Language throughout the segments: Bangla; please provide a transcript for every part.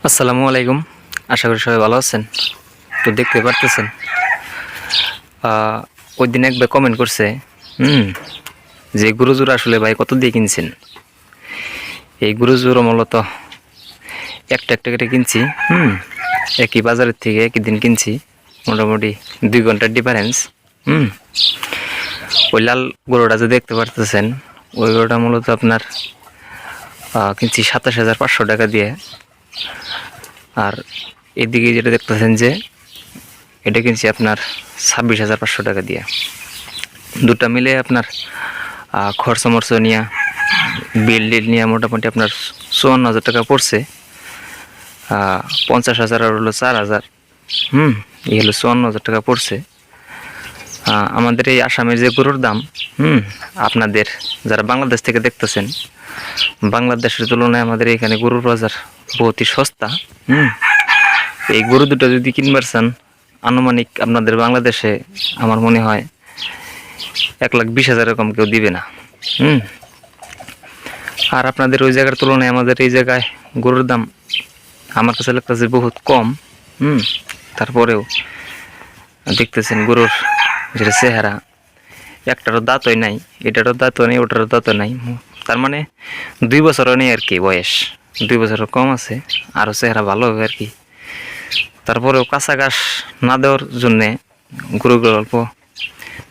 আসসালামু আলাইকুম। আশা করি সবাই ভালো আছেন। তো দেখতে পারতেছেন ওই দিন এক ভাই কমেন্ট করছে যে গরুজোর আসলে ভাই কত দিয়ে কিনছেন। এই গরুজোর মূলত একটা একটা করে কিনছি। একই বাজারের থেকে একই দিন কিনছি, মোটামুটি 2 ঘন্টার ডিফারেন্স। ওই লাল গরুটা যে দেখতে পারতেছেন, ওই গরুটা মূলত আপনার কিনছি 27,500 টাকা দিয়ে। আর এদিকে যেটা দেখতেছেন যে এটা কিনছি আপনার 26,500 টাকা দিয়ে। দুটা মিলে আপনার খরচ মরচ নিয়ে বিল নিয়ে মোটামুটি আপনার 54,000 টাকা পড়ছে। 50,000 আর হলো 4,000, এই হলো 54,000 টাকা পড়ছে। আমাদের এই আসামের যে গরুর দাম, আপনাদের যারা বাংলাদেশ থেকে দেখতেছেন, বাংলাদেশের তুলনায় আমাদের এখানে গরুর বাজার বহুতই সস্তা। এই গরু দুটো যদি কিনবার চান, আনুমানিক আপনাদের বাংলাদেশে আমার মনে হয় 1,20,000 কম কেউ দিবে না। আর আপনাদের ওই জায়গার তুলনায় আমাদের এই জায়গায় গরুর দাম আমার কাছে লাগতেছে বহুত কম। তারপরেও দেখতেছেন গরুর যেটা চেহারা, একটারও দাঁতই নাই, এটারও দাঁতও নেই, ওটারও দাঁতও নাই। তার মানে 2 বছরও নেই আর কি, বয়স 2 বছরও কম আছে, আরও চেহারা ভালো হবে আর কি। তারপরেও কাঁচা ঘাস না দেওয়ার জন্যে গরুগুলো অল্প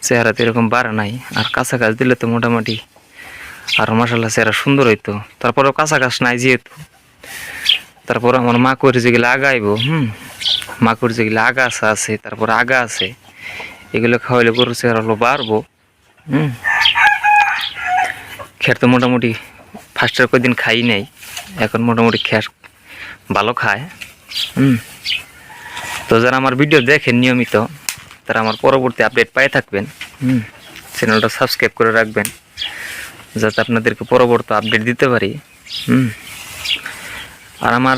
চেহারাতে এরকম বাড়ে নাই। আর কাঁচা ঘাস দিলে তো মোটামুটি আরও মাশাআল্লাহ চেহারা সুন্দর হইতো। তারপরেও কাঁচা ঘাস নাই যেহেতু, তারপর আমার মাকুর যেগুলো আগাইব, মাকুর যেগুলো আগাছা আছে, তারপর আগা আছে, এগুলো খাওয়াইলে গরুর চেহারা হলো বাড়বো। খের তো মোটামুটি ফার্স্টের কয়েকদিন খাই নাই, এখন মোটামুটি খের ভালো খায়। তো যারা আমার ভিডিও দেখেন নিয়মিত, তারা আমার পরবর্তী আপডেট পাই থাকবেন। চ্যানেলটা সাবস্ক্রাইব করে রাখবেন, যাতে আপনাদেরকে পরবর্তী আপডেট দিতে পারি। আর আমার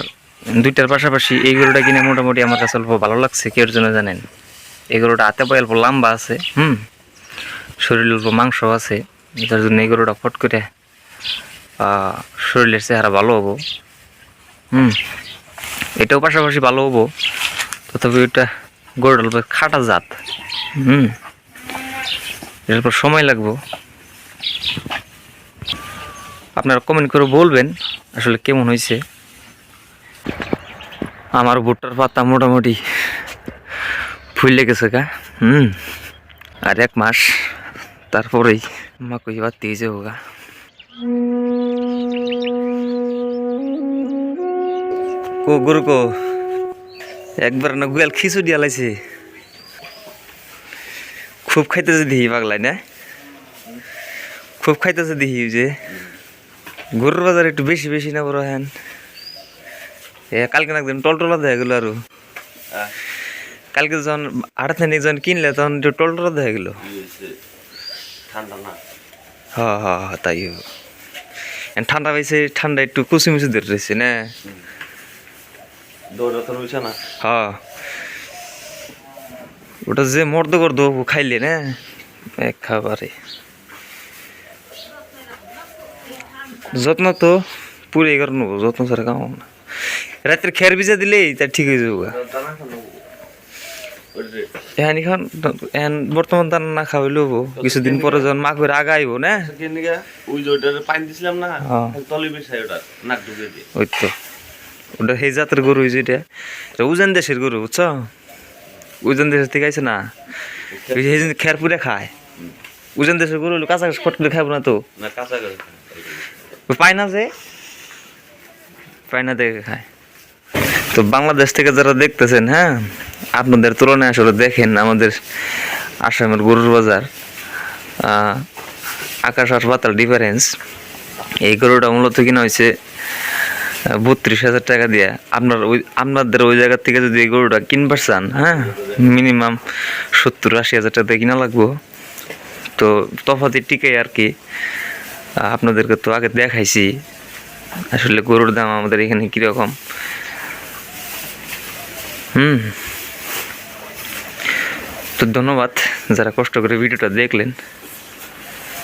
দুইটার পাশাপাশি এই গরুটা কিনে মোটামুটি আমার কাছে অল্প ভালো লাগছে। কেউর জন্য জানেন, এই গরুটা হাতে পায়ে অল্প লম্বা আছে, শরীরে অল্প মাংস আছে, যার জন্য এই গরুটা ফট করে শরীরের চেহারা ভালো হবো। এটাও পাশাপাশি ভালো হবো, তথাপি ওইটা গরুটা অল্প খাটা জাত। এর পর সময় লাগবো। আপনারা কমেন্ট করে বলবেন আসলে কেমন হয়েছে। আমার ভুট্টার পাতা মোটামুটি ফুলে গেছে গা। আর 1 মাস তারপরেই মাকুই বাড়তে যাবো গা। কো গরু কো একবার না গুয়াল খিচুড়ি আলাইছে, খুব খাইতেছে দিহি পাগলাই না, খুব খাইতেছে দিহি। যে গরুর বাজার একটু বেশি বেশি না বড় হ্যান। কালকে না একদিন টলটলা দেখা গেল। আরো কালকে যখন হাট থেকে যখন কিনলে তখন একটু টলটলা দেখা গেল। হ্যাঁ তাই ঠান্ডা পাইছে, ঠান্ডা একটু কুচি মুচি ধরে রয়েছে না। হ্যাঁ ওটা যে মর্দ করদ খাইলে না খাবারে যত্ন তো পুরে কারণ যত্ন ছাড়া কাম না। রাতের খের ভিজা দিলেই তা ঠিক হয়ে যাবো। এখন বর্তমান দানা না খাওয়াইলে হবো, কিছুদিন পরে যখন মা করে আগাইব না। ওই তো ওটা সেই জাতের গরু, যেটা উজান দেশের গরু, বুঝছো? উজান দেশের থেকে আইছে না, খের পুরে খায়। উজান দেশের গরু কাঁচা ঘাস ফট করে খাবো না তো, পায় না, যে পায় না দেখে খায়। তো বাংলাদেশ থেকে যারা দেখতেছেন, আপনাদের তুলনায় আসলে দেখেন আমাদের আসামের গরুর বাজার আকাশ আর পাতাল ডিফারেন্স। এই গরুটা মূলত কিনা হয়েছে 32,000 টাকা দিয়ে। আপনাদের ওই জায়গার থেকে যদি এই গরুটা কিনবার চান, মিনিমাম 70-80,000 টাকা দিয়ে কিনা লাগবো। তো তফাৎ টিকাই আর কি। আপনাদেরকে তো আগে দেখাইছি আসলে গরুর দাম আমাদের এখানে কিরকম। তো ধন্যবাদ যারা কষ্ট করে ভিডিওটা দেখলেন।